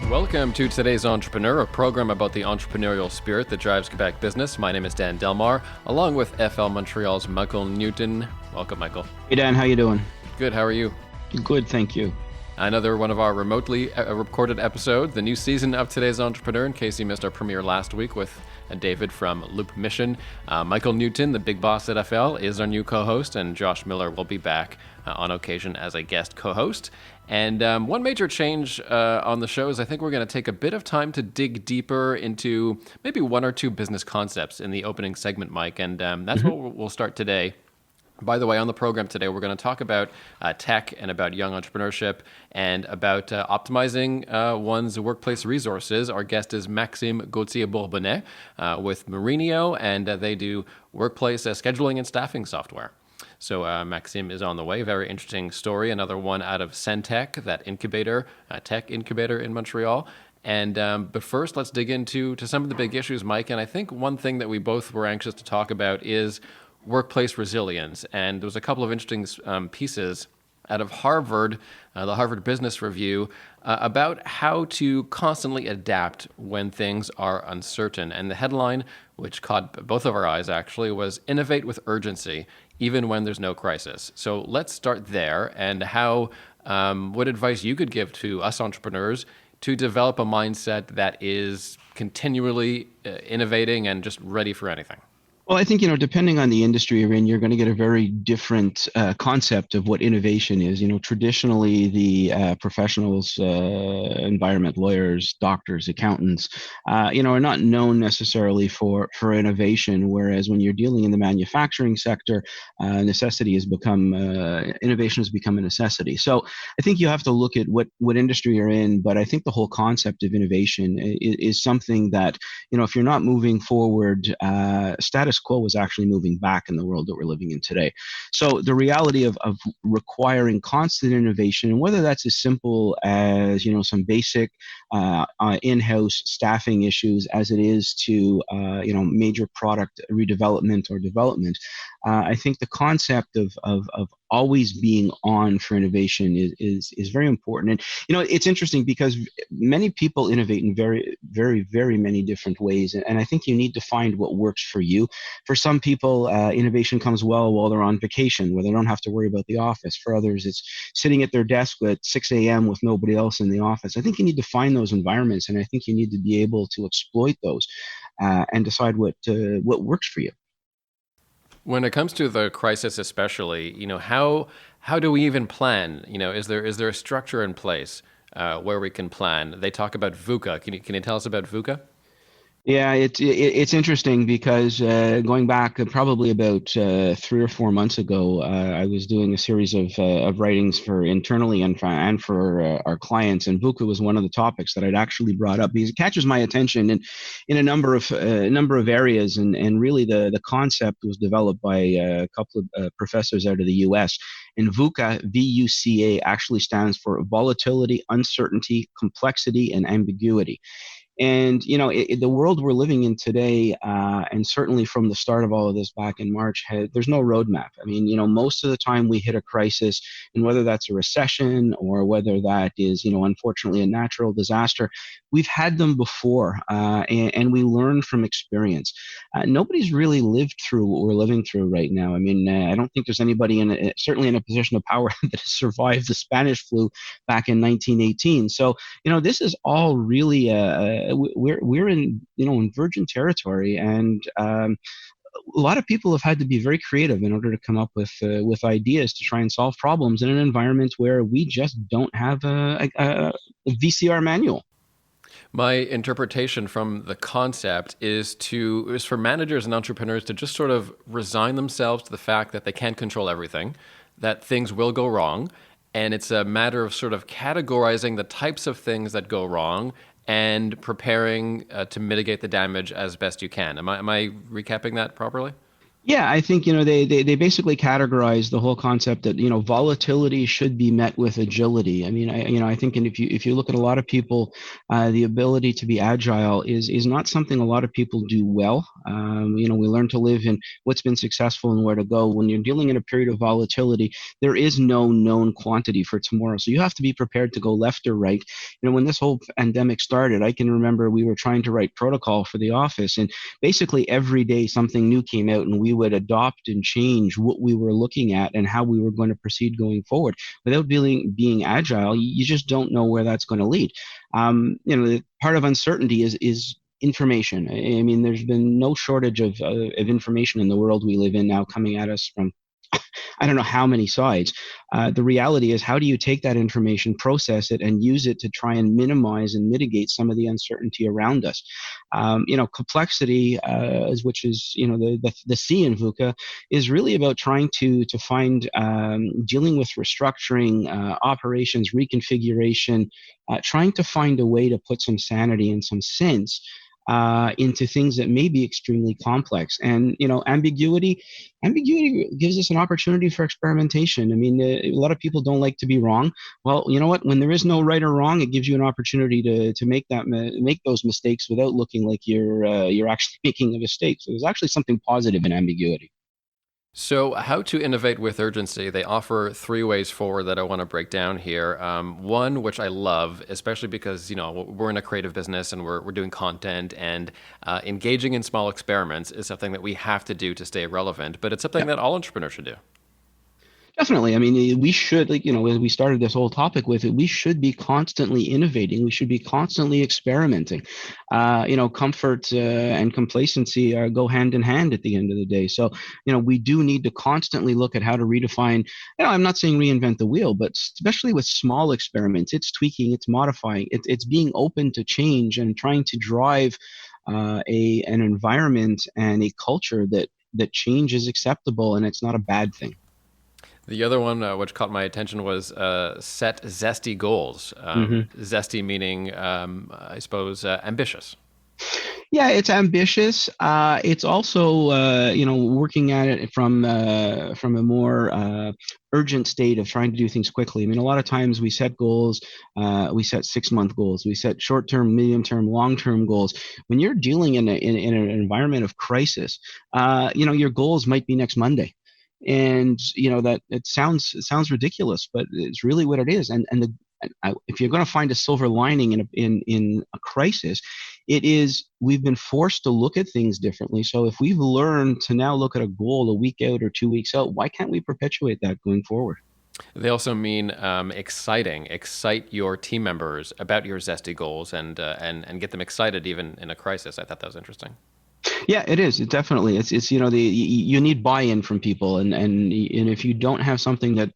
Welcome to today's Entrepreneur, a program about the entrepreneurial spirit that drives Quebec business. My name is Dan Delmar, along with FL Montreal's Michael Newton. Welcome, Michael. Hey, Dan, how you doing? Good, how are you? Good, thank you. Another one of our remotely recorded episodes, the new season of today's Entrepreneur, in case you missed our premiere last week with David from Loop Mission. Michael Newton, the big boss at FL, is our new co-host, and Josh Miller will be back on occasion as a guest co-host. And one major change on the show is I think we're going to take a bit of time to dig deeper into maybe one or two business concepts in the opening segment, Mike, and that's what we'll start today. By the way, on the program today, we're going to talk about tech and about young entrepreneurship and about optimizing one's workplace resources. Our guest is Maxime Gauthier Bourbonnais with Merinio, and they do workplace scheduling and staffing software. So Maxime is on the way. Very interesting story. Another one out of Centec, that incubator, tech incubator in Montreal. And but first, let's dig into some of the big issues, Mike. And I think one thing that we both were anxious to talk about is workplace resilience. And there was a couple of interesting pieces out of Harvard, the Harvard Business Review, about how to constantly adapt when things are uncertain. And the headline, which caught both of our eyes actually, was "Innovate with Urgency, even when there's no crisis." So let's start there, and how, what advice you could give to us entrepreneurs to develop a mindset that is continually innovating and just ready for anything. Well, I think, depending on the industry you're in, you're going to get a very different concept of what innovation is. Traditionally, the professionals, environment, lawyers, doctors, accountants, are not known necessarily for innovation. Whereas when you're dealing in the manufacturing sector, innovation has become a necessity. So I think you have to look at what industry you're in. But I think the whole concept of innovation is something that, if you're not moving forward, status quo is actually moving back in the world that we're living in today. So the reality of requiring constant innovation, and whether that's as simple as some basic in-house staffing issues as it is to major product redevelopment or development, I think the concept of always being on for innovation is very important. And it's interesting because many people innovate in very, very, very many different ways, and I think you need to find what works for you. For some people, innovation comes well while they're on vacation, where they don't have to worry about the office. For others, it's sitting at their desk at 6 a.m. with nobody else in the office. I think you need to find those environments, and I think you need to be able to exploit those and decide what works for you. When it comes to the crisis, especially, how do we even plan? Is there a structure in place where we can plan? They talk about VUCA. Can you tell us about VUCA? Yeah, it's interesting because going back probably about 3 or 4 months ago, I was doing a series of writings for internally and for our clients, and VUCA was one of the topics that I'd actually brought up because it catches my attention in a number of areas, and really the concept was developed by a couple of professors out of the U.S. And VUCA, VUCA, actually stands for volatility, uncertainty, complexity, and ambiguity. And, the world we're living in today, and certainly from the start of all of this back in March, there's no roadmap. I mean, most of the time we hit a crisis, and whether that's a recession or whether that is, unfortunately a natural disaster, we've had them before, and we learn from experience. Nobody's really lived through what we're living through right now. I mean, I don't think there's anybody certainly in a position of power that has survived the Spanish flu back in 1918. So, this is all really we're in in virgin territory, and a lot of people have had to be very creative in order to come up with ideas to try and solve problems in an environment where we just don't have a VCR manual. My interpretation from the concept is for managers and entrepreneurs to just sort of resign themselves to the fact that they can't control everything, that things will go wrong, and it's a matter of sort of categorizing the types of things that go wrong and preparing to mitigate the damage as best you can. Am I recapping that properly? Yeah, I think, they basically categorize the whole concept that, volatility should be met with agility. I mean, I think, and if you look at a lot of people, the ability to be agile is not something a lot of people do well. We learn to live in what's been successful and where to go. When you're dealing in a period of volatility, there is no known quantity for tomorrow. So you have to be prepared to go left or right. When this whole pandemic started, I can remember we were trying to write protocol for the office, and basically every day something new came out, and we would adopt and change what we were looking at and how we were going to proceed going forward. Without being agile, you just don't know where that's going to lead. Part of uncertainty is information. I mean, there's been no shortage of information in the world we live in now, coming at us from I don't know how many sides. The reality is, how do you take that information, process it, and use it to try and minimize and mitigate some of the uncertainty around us? Complexity, which is the C in VUCA, is really about trying to find dealing with restructuring, operations, reconfiguration, trying to find a way to put some sanity and some sense into things that may be extremely complex. And ambiguity gives us an opportunity for experimentation. I mean, a lot of people don't like to be wrong. Well, you know what? When there is no right or wrong, it gives you an opportunity to make those mistakes without looking like you're actually making a mistake. So there's actually something positive in ambiguity. So, how to innovate with urgency? They offer three ways forward that I want to break down here. One, which I love, especially because we're in a creative business and we're doing content, and engaging in small experiments is something that we have to do to stay relevant. But it's something that all entrepreneurs should do. Definitely. I mean, we should, like, as we started this whole topic with it, we should be constantly innovating. We should be constantly experimenting. Comfort and complacency go hand in hand at the end of the day. So, we do need to constantly look at how to redefine. I'm not saying reinvent the wheel, but especially with small experiments, it's tweaking, it's modifying, it's being open to change and trying to drive an environment and a culture that change is acceptable and it's not a bad thing. The other one, which caught my attention, was set zesty goals. Mm-hmm. Zesty meaning, I suppose, ambitious. Yeah, it's ambitious. It's also, working at it from a more urgent state of trying to do things quickly. I mean, a lot of times we set goals, we set 6 month goals, we set short term, medium term, long term goals. When you're dealing in an environment of crisis, your goals might be next Monday. And that it sounds ridiculous, but it's really what it is. If you're going to find a silver lining in a crisis, it is we've been forced to look at things differently. So if we've learned to now look at a goal a week out or 2 weeks out, why can't we perpetuate that going forward? They also mean exciting. Excite your team members about your zesty goals and get them excited even in a crisis. I thought that was interesting. Yeah, it is. It definitely. It's you need buy-in from people, and if you don't have something that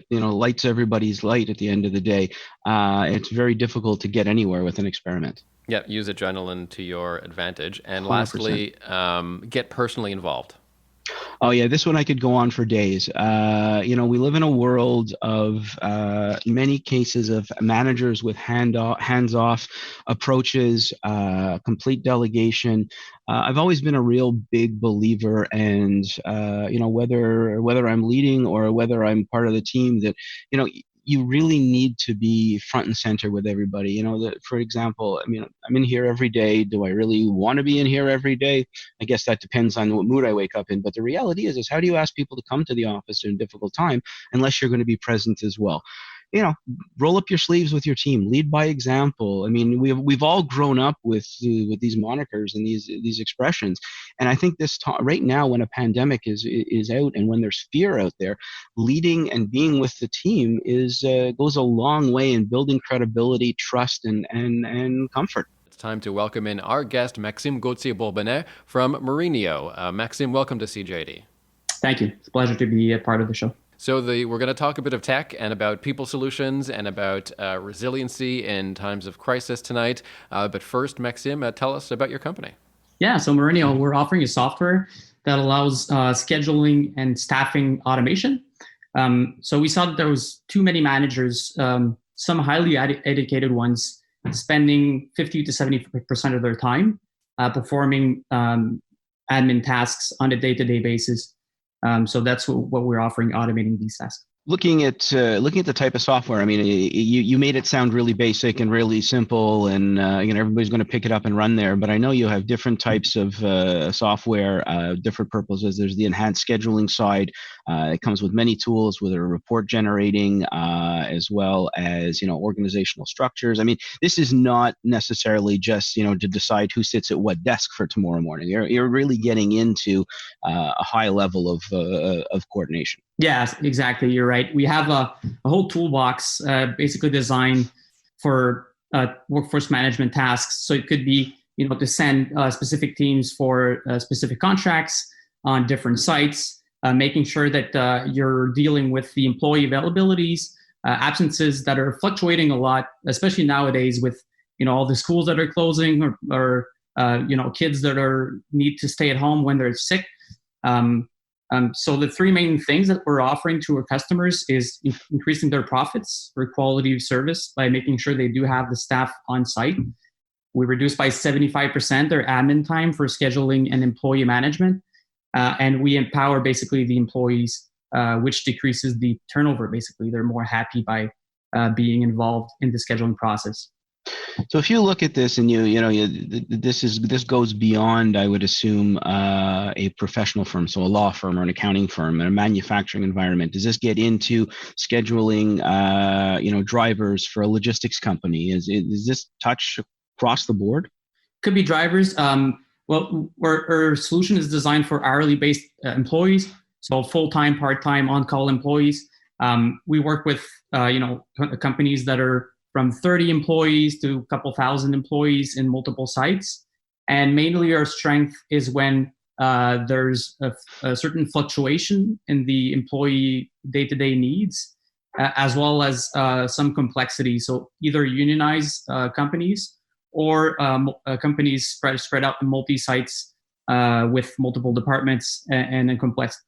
lights everybody's light at the end of the day, it's very difficult to get anywhere with an experiment. Yeah, use adrenaline to your advantage. And 100%. lastly, get personally involved. Oh yeah, this one I could go on for days. We live in a world of many cases of managers with hands-off approaches, complete delegation. I've always been a real big believer, and whether I'm leading or whether I'm part of the team, that you really need to be front and center with everybody. That, for example, I mean, I'm in here every day. Do I really want to be in here every day? I guess that depends on what mood I wake up in. But the reality is how do you ask people to come to the office in a difficult time unless you're going to be present as well? you know, roll up your sleeves with your team, lead by example. I mean, we've all grown up with these monikers and these expressions, and I think right now, when a pandemic is out and when there's fear out there, leading and being with the team goes a long way in building credibility, trust, and comfort. It's time to welcome in our guest, Maxime Gauthier Bourbonnais from Merinio. Maxime, welcome to CJD. Thank you. It's a pleasure to be a part of the show. So we're going to talk a bit of tech and about people solutions and about resiliency in times of crisis tonight. But first, Maxime, tell us about your company. Yeah, so Merinio, we're offering a software that allows scheduling and staffing automation. So we saw that there was too many managers, some highly educated ones, spending 50 to 70% of their time performing admin tasks on a day-to-day basis. So that's what we're offering, automating these tasks. Looking at the type of software, I mean, you made it sound really basic and really simple, and everybody's going to pick it up and run there. But I know you have different types of software, different purposes. There's the enhanced scheduling side. It comes with many tools, with a report generating, as well as organizational structures. I mean, this is not necessarily just to decide who sits at what desk for tomorrow morning. You're really getting into a high level of coordination. Yes, exactly. You're right. We have a whole toolbox basically designed for workforce management tasks. So it could be, to send specific teams for specific contracts on different sites, making sure that you're dealing with the employee availabilities, absences that are fluctuating a lot, especially nowadays with, all the schools that are closing or kids that need to stay at home when they're sick. So the three main things that we're offering to our customers is increasing their profits for quality of service by making sure they do have the staff on site. We reduce by 75% their admin time for scheduling and employee management. And we empower basically the employees, which decreases the turnover. Basically, they're more happy by being involved in the scheduling process. So if you look at this and this goes beyond, I would assume, a professional firm, so a law firm or an accounting firm, and a manufacturing environment. Does this get into scheduling, drivers for a logistics company? Is this touch across the board? Could be drivers. Well, our solution is designed for hourly based employees, so full-time, part-time, on-call employees. We work with companies that are from 30 employees to a couple thousand employees in multiple sites. And mainly our strength is when there's a certain fluctuation in the employee day-to-day needs, as well as some complexity. So either unionized companies or companies spread out in multi-sites with multiple departments and a complex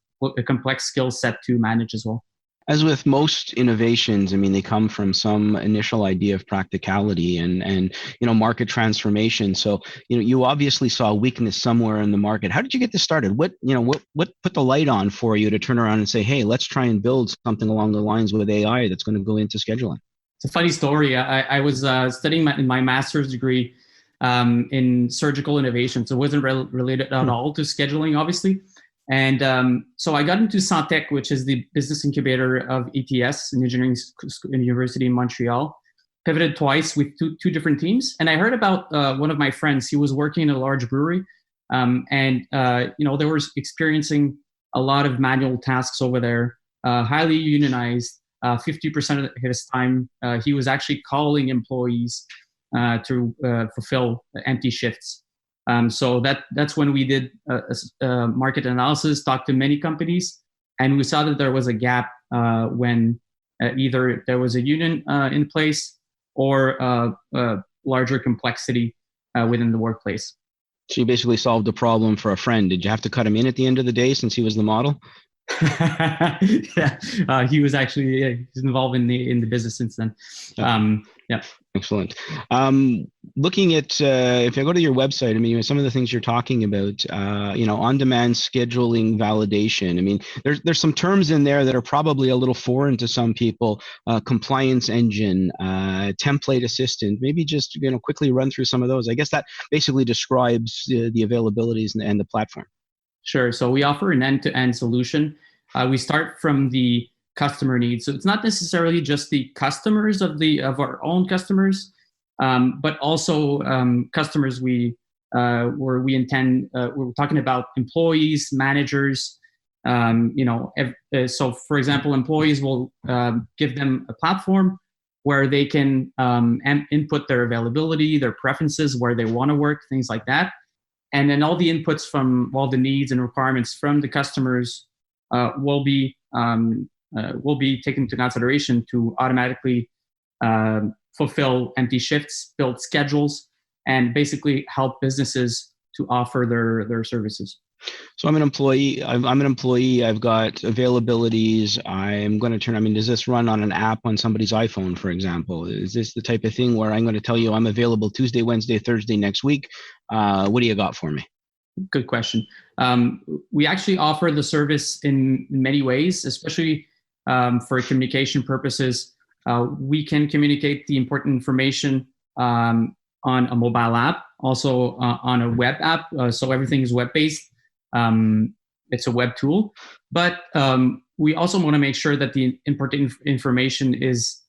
skill set to manage as well. As with most innovations, I mean, they come from some initial idea of practicality and market transformation. So, you obviously saw a weakness somewhere in the market. How did you get this started? What put the light on for you to turn around and say, hey, let's try and build something along the lines with AI that's going to go into scheduling? It's a funny story. I was studying my master's degree in surgical innovation. So it wasn't related at all to scheduling, obviously. And so I got into Santec, which is the business incubator of ETS, an engineering university in Montreal. Pivoted twice with two different teams. And I heard about one of my friends. He was working in a large brewery. They were experiencing a lot of manual tasks over there, highly unionized. 50% of his time, he was actually calling employees to fulfill empty shifts. So that's when we did a market analysis, talked to many companies, and we saw that there was a gap when either there was a union in place or larger complexity within the workplace. So you basically solved a problem for a friend. Did you have to cut him in at the end of the day since he was the model? Yeah, he was actually he's involved in the business since then. Yeah. Excellent. Looking at if I go to your website, I mean, some of the things you're talking about, on-demand scheduling validation. I mean, there's some terms in there that are probably a little foreign to some people. Compliance engine, template assistant. Maybe just quickly run through some of those. I guess that basically describes the availabilities and the platform. Sure. So we offer an end-to-end solution. We start from the customer needs. So it's not necessarily just the customers of our own customers, but also customers where we intend. We're talking about employees, managers. So for example, employees will give them a platform where they can input their availability, their preferences, where they want to work, things like that. And then all the inputs from all the needs and requirements from the customers will be taken into consideration to automatically fulfill empty shifts, build schedules, and basically help businesses to offer their services. So I'm an employee. I'm an employee. I've got availabilities. I'm going to does this run on an app on somebody's iPhone, for example? Is this the type of thing where I'm going to tell you I'm available Tuesday, Wednesday, Thursday next week? What do you got for me? Good question. We actually offer the service in many ways, especially for communication purposes. We can communicate the important information on a mobile app, also on a web app. So everything is web-based. It's a web tool. But we also want to make sure that the important information is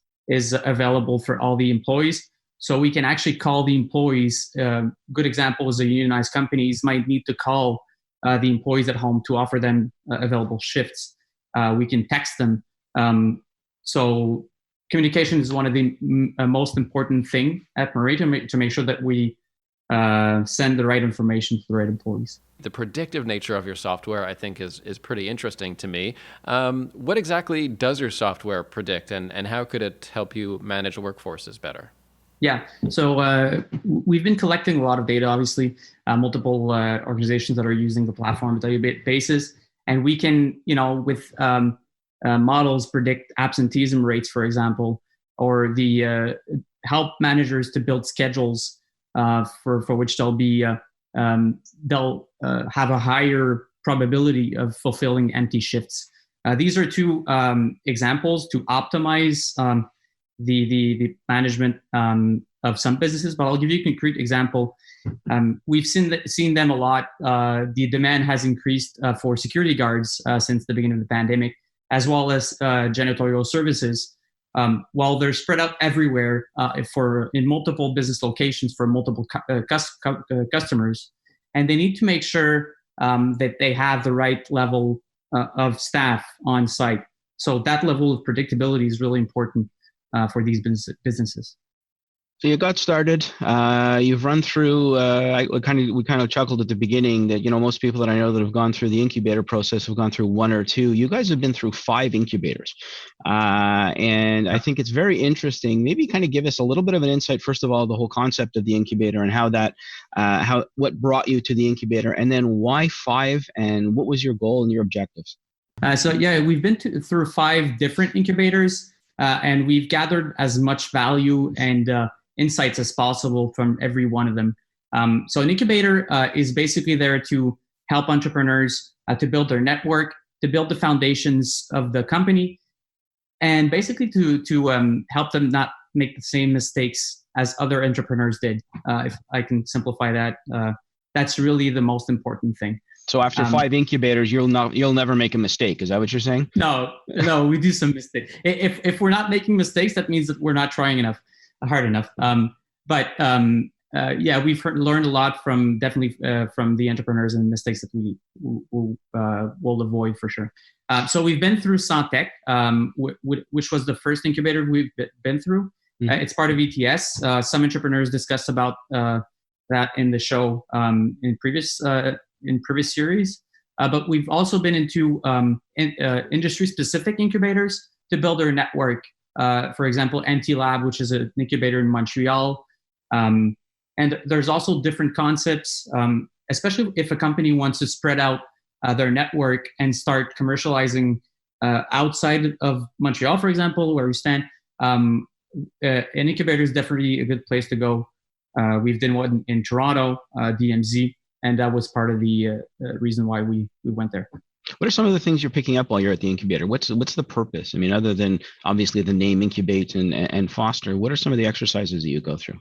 available for all the employees. So we can actually call the employees. Good example is unionized companies might need to call the employees at home to offer them available shifts. We can text them. So communication is one of the most important thing at Merinio to make sure that we send the right information to the right employees. The predictive nature of your software, I think, is pretty interesting to me. What exactly does your software predict, and how could it help you manage workforces better? Yeah, so we've been collecting a lot of data, obviously, multiple organizations that are using the platform on a daily basis. And we can, with models predict absenteeism rates, for example, or the help managers to build schedules for which they'll have a higher probability of fulfilling empty shifts. These are two examples to optimize the management of some businesses, but I'll give you a concrete example. We've seen them a lot. The demand has increased for security guards since the beginning of the pandemic, as well as janitorial services. While they're spread out everywhere in multiple business locations for multiple customers, and they need to make sure that they have the right level of staff on site. So that level of predictability is really important for these businesses. So you got started. You've run through. We kind of chuckled at the beginning that most people that I know that have gone through the incubator process have gone through one or two. You guys have been through 5 incubators, and I think it's very interesting. Maybe kind of give us a little bit of an insight. First of all, the whole concept of the incubator and what brought you to the incubator, and then why 5, and what was your goal and your objectives? So we've been through 5 different incubators, and we've gathered as much value and insights as possible from every one of them. So an incubator is basically there to help entrepreneurs to build their network, to build the foundations of the company, and basically to help them not make the same mistakes as other entrepreneurs did. If I can simplify that, that's really the most important thing. So after 5 incubators, you'll never make a mistake. Is that what you're saying? No, we do some mistakes. If we're not making mistakes, that means that we're not trying hard enough. But we've learned a lot from the entrepreneurs and mistakes that we will avoid for sure. So we've been through Santec, which was the first incubator we've been through. Mm-hmm. It's part of ETS. Some entrepreneurs discussed about that in the show in previous series. But we've also been into industry-specific incubators to build our network. For example, NT Lab, which is an incubator in Montreal. And there's also different concepts, especially if a company wants to spread out their network and start commercializing outside of Montreal, for example, where we stand. An incubator is definitely a good place to go. We've done one in Toronto, DMZ, and that was part of the reason why we went there. What are some of the things you're picking up while you're at the incubator? What's the purpose? I mean, other than obviously the name incubate and foster, what are some of the exercises that you go through?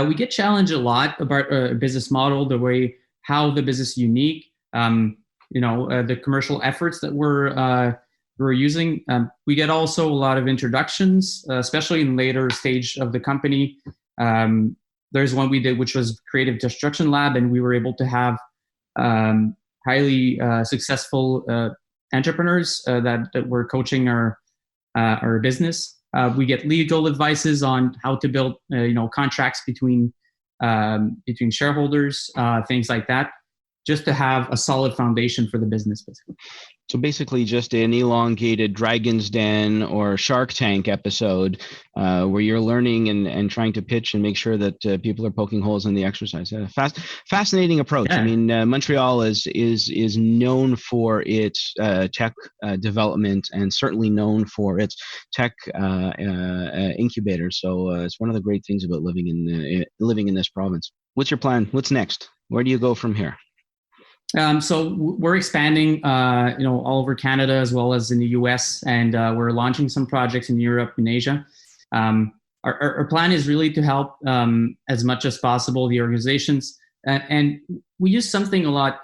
We get challenged a lot about business model, the way how the business is unique, the commercial efforts that we're using. We get also a lot of introductions, especially in later stage of the company. There's one we did, which was Creative Destruction Lab, and we were able to have highly successful entrepreneurs that were coaching our business. We get legal advices on how to build, contracts between shareholders, things like that, just to have a solid foundation for the business, basically. So basically just an elongated Dragon's Den or Shark Tank episode where you're learning and trying to pitch and make sure that people are poking holes in the exercise. Fascinating approach. Yeah. I mean, Montreal is known for its tech development and certainly known for its tech incubators. So it's one of the great things about living in this province. What's your plan? What's next? Where do you go from here? We're expanding, all over Canada as well as in the US, and we're launching some projects in Europe and Asia. Our plan is really to help as much as possible the organizations, and we use something a lot.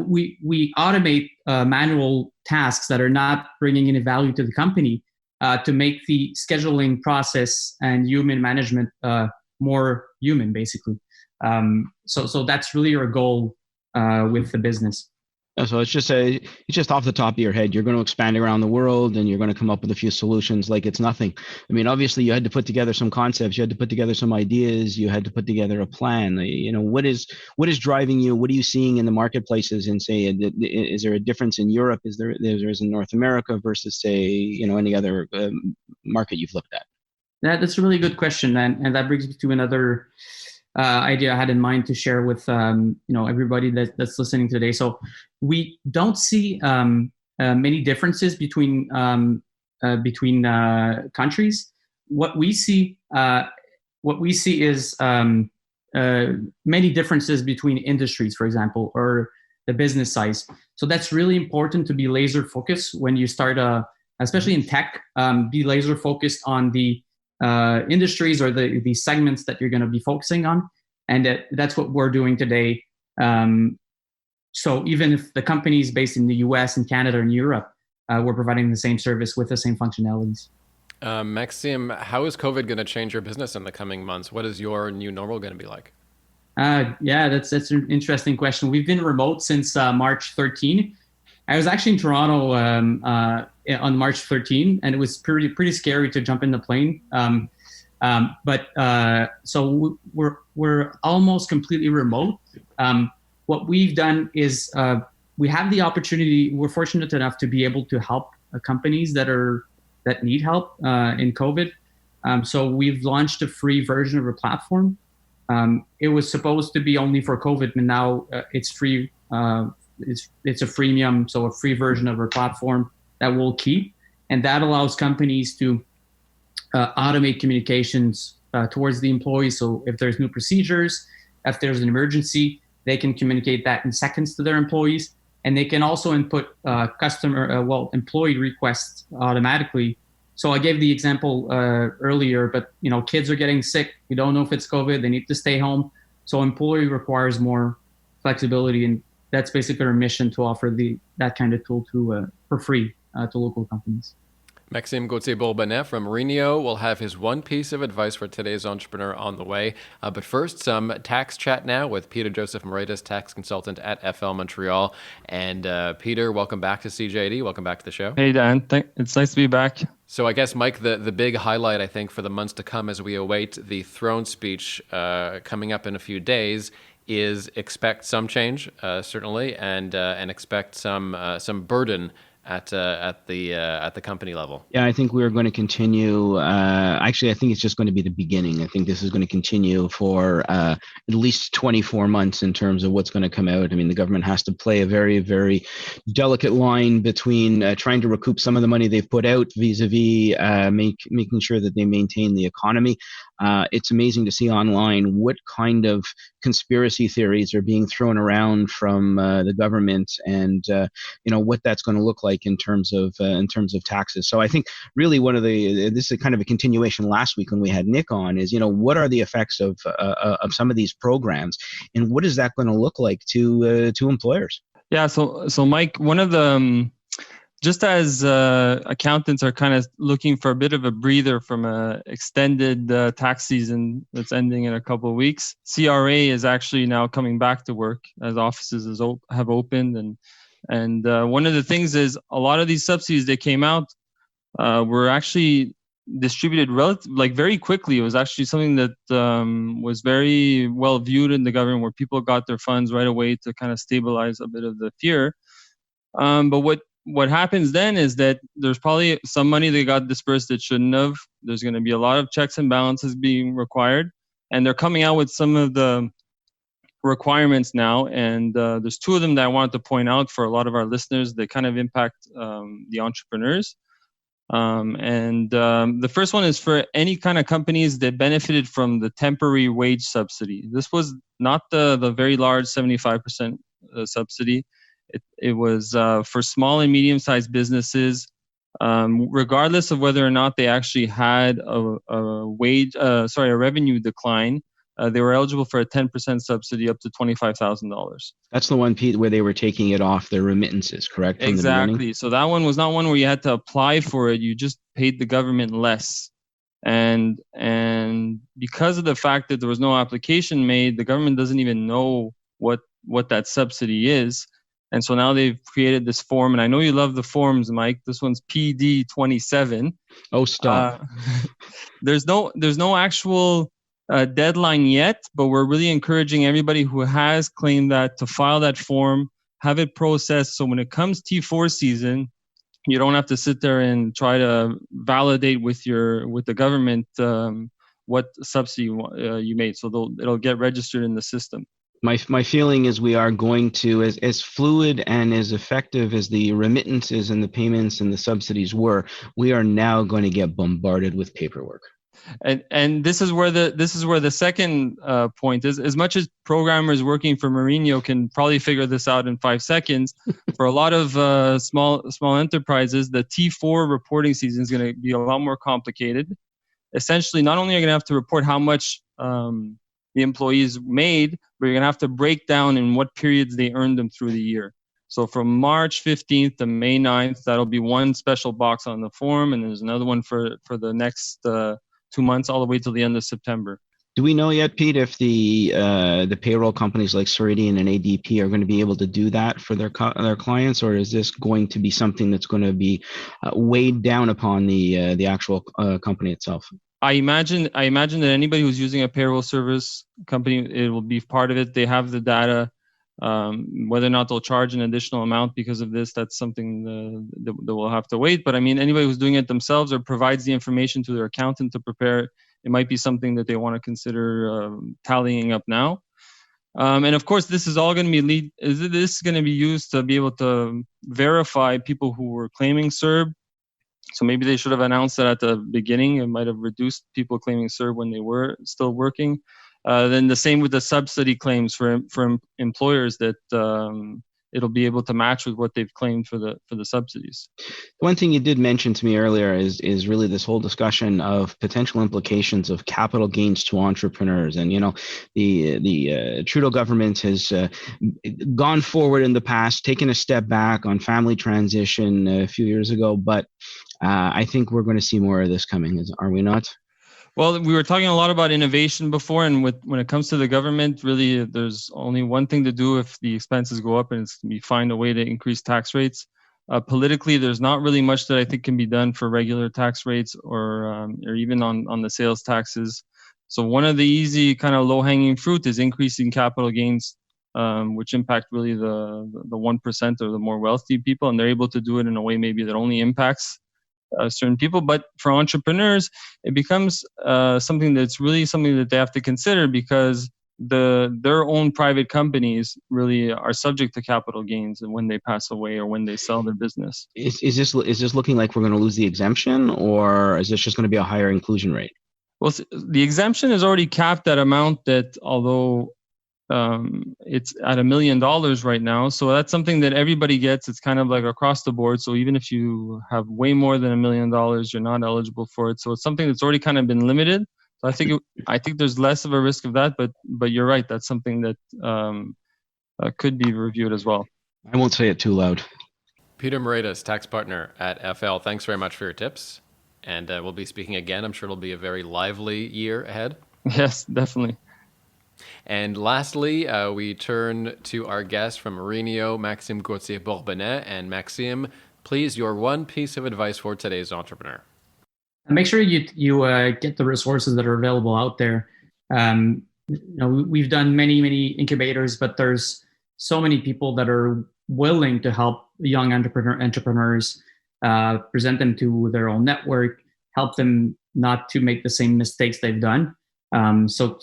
We automate manual tasks that are not bringing any value to the company to make the scheduling process and human management more human, basically. So that's really our goal with the business. So it's just off the top of your head. You're going to expand around the world, and you're going to come up with a few solutions like it's nothing. I mean, obviously, you had to put together some concepts, you had to put together some ideas, you had to put together a plan. What is driving you? What are you seeing in the marketplaces? And say, is there a difference in Europe? Is there is in North America versus say, any other market you've looked at? That's a really good question, and that brings me to another idea I had in mind to share with everybody that's listening today. So we don't see many differences between countries. What we see is many differences between industries, for example, or the business size. So that's really important to be laser focused when you start especially in tech. Be laser focused on the industries or the segments that you're going to be focusing on, and that's what we're doing today. So even if the company is based in the US and Canada and Europe, we're providing the same service with the same functionalities. Maxime, how is COVID going to change your business in the coming months? What is your new normal going to be like? That's an interesting question. We've been remote since March 13. I was actually in Toronto on March 13, and it was pretty scary to jump in the plane. So we're almost completely remote. What we've done is we have the opportunity. We're fortunate enough to be able to help companies that need help in COVID. So we've launched a free version of a platform. It was supposed to be only for COVID, but now it's free. It's a freemium, so a free version of our platform that we'll keep, and that allows companies to automate communications towards the employees. So if there's new procedures, if there's an emergency, they can communicate that in seconds to their employees, and they can also input employee requests automatically. So I gave the example earlier, but kids are getting sick. We don't know if it's COVID. They need to stay home. So employee requires more flexibility, and that's basically our mission, to offer that kind of tool for free to local companies. Maxime Gauthier Bourbonnais from Merinio will have his one piece of advice for today's entrepreneur on the way. But first, some tax chat now with Peter Joseph Moretas, tax consultant at FL Montreal. And Peter, welcome back to CJD. Welcome back to the show. Hey, Dan. It's nice to be back. So I guess, Mike, the big highlight, I think, for the months to come as we await the throne speech coming up in a few days is expect some change, certainly, and expect some burden at the company level. Yeah, I think we're going to continue. Actually, I think it's just going to be the beginning. I think this is going to continue for at least 24 months in terms of what's going to come out. I mean, the government has to play a very, very delicate line between trying to recoup some of the money they've put out vis-a-vis making sure that they maintain the economy. It's amazing to see online what kind of conspiracy theories are being thrown around from the government, and what that's going to look like in terms of taxes. So I think really this is kind of a continuation last week when we had Nick on, is what are the effects of some of these programs, and what is that going to look like to employers? Yeah. So Mike, one of the just as accountants are kind of looking for a bit of a breather from an extended tax season that's ending in a couple of weeks, CRA is actually now coming back to work as offices have opened. And one of the things is a lot of these subsidies that came out were actually distributed very quickly. It was actually something that was very well viewed in the government, where people got their funds right away to kind of stabilize a bit of the fear. But what happens then is that there's probably some money that got dispersed that shouldn't have. There's going to be a lot of checks and balances being required, and they're coming out with some of the requirements now. And there's two of them that I wanted to point out for a lot of our listeners that kind of impact the entrepreneurs. The first one is for any kind of companies that benefited from the temporary wage subsidy. This was not the very large 75% subsidy. It was for small and medium-sized businesses, regardless of whether or not they actually had a revenue decline. They were eligible for a 10% subsidy up to $25,000. That's the one, Pete, where they were taking it off their remittances, correct? From Exactly. The beginning? So that one was not one where you had to apply for it. You just paid the government less. And because of the fact that there was no application made, the government doesn't even know what that subsidy is. And so now they've created this form, and I know you love the forms, Mike. This one's PD 27. Oh, stop. There's no actual deadline yet, but we're really encouraging everybody who has claimed that to file that form, have it processed. So when it comes T4 season, you don't have to sit there and try to validate with the government what subsidy you made. So it'll get registered in the system. My feeling is we are going to, as fluid and as effective as the remittances and the payments and the subsidies were, we are now going to get bombarded with paperwork. And this is where the second point is. As much as programmers working for Merinio can probably figure this out in 5 seconds, for a lot of small enterprises, the T4 reporting season is going to be a lot more complicated. Essentially, not only are you going to have to report how much the employees made, but you're going to have to break down in what periods they earned them through the year. So from March 15th to May 9th, that'll be one special box on the form, and there's another one for the next 2 months all the way till the end of September. Do we know yet, Pete, if the payroll companies like Ceridian and ADP are going to be able to do that for their clients, or is this going to be something that's going to be weighed down upon the actual company itself? I imagine that anybody who's using a payroll service company, it will be part of it. They have the data. Whether or not they'll charge an additional amount because of this, that's something that we'll have to wait. But I mean, anybody who's doing it themselves or provides the information to their accountant to prepare it might be something that they want to consider tallying up now. And of course, this is all going to be this is going to be used to be able to verify people who were claiming CERB. So maybe they should have announced that at the beginning. It might have reduced people claiming CERB when they were still working. Then the same with the subsidy claims for employers, that it'll be able to match with what they've claimed for the subsidies. One thing you did mention to me earlier is really this whole discussion of potential implications of capital gains to entrepreneurs. And the Trudeau government has gone forward in the past, taken a step back on family transition a few years ago, but I think we're going to see more of this coming, are we not? Well, we were talking a lot about innovation before, and when it comes to the government, really, there's only one thing to do if the expenses go up, and it's we find a way to increase tax rates. Politically, there's not really much that I think can be done for regular tax rates or even on the sales taxes. So one of the easy kind of low-hanging fruit is increasing capital gains, which impact really the 1% or the more wealthy people, and they're able to do it in a way maybe that only impacts certain people. But for entrepreneurs, it becomes something that they have to consider, because their own private companies really are subject to capital gains when they pass away or when they sell their business. Is this looking like we're going to lose the exemption, or is this just going to be a higher inclusion rate? Well, the exemption is already capped at amount that, although it's at $1 million right now. So that's something that everybody gets. It's kind of like across the board. So even if you have way more than $1 million, you're not eligible for it. So it's something that's already kind of been limited. So I think there's less of a risk of that, but you're right. That's something that could be reviewed as well. I won't say it too loud. Peter Moretas, tax partner at FL. Thanks very much for your tips. And we'll be speaking again. I'm sure it'll be a very lively year ahead. Yes, definitely. And lastly, we turn to our guest from Merinio, Maxime Gauthier Bourbonnais. And Maxime, please, your one piece of advice for today's entrepreneur. Make sure you get the resources that are available out there. We've done many incubators, but there's so many people that are willing to help young entrepreneurs, present them to their own network, help them not to make the same mistakes they've done. So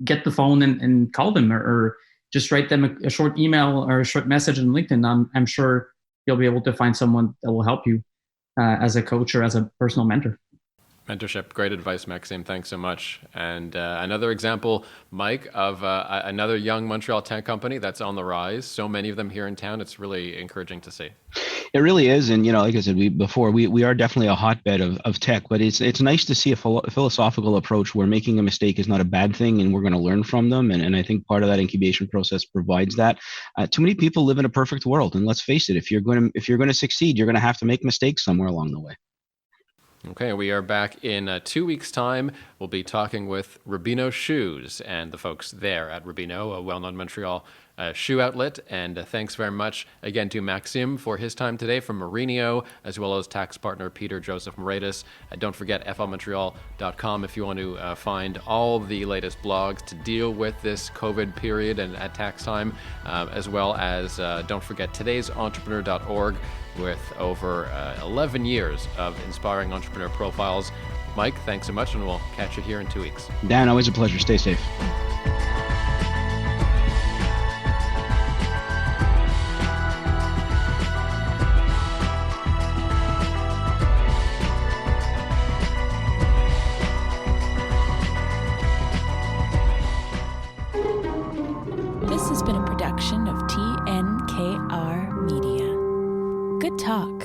get the phone and call them, or just write them a short email or a short message on LinkedIn. I'm sure you'll be able to find someone that will help you as a coach or as a personal mentor. Mentorship, great advice, Maxime. Thanks so much. And another example, Mike, of another young Montreal tech company that's on the rise. So many of them here in town. It's really encouraging to see. It really is, and like I said, we are definitely a hotbed of tech, but it's nice to see a philosophical approach where making a mistake is not a bad thing, and we're going to learn from them, and I think part of that incubation process provides that. Too many people live in a perfect world, and let's face it, if you're going to succeed, you're going to have to make mistakes somewhere along the way. Okay, we are back in 2 weeks' time. We'll be talking with Rubino Shoes and the folks there at Rubino, a well-known Montreal shoe outlet. And thanks very much again to Maxime for his time today from Merinio, as well as tax partner Peter Joseph Moretus. Don't forget flmontreal.com if you want to find all the latest blogs to deal with this COVID period and at tax time, as well as don't forget today'sentrepreneur.org with over 11 years of inspiring entrepreneur profiles. Mike, thanks so much, and we'll catch you here in 2 weeks. Dan, always a pleasure. Stay safe. This has been a production of TNKR Media. Good talk.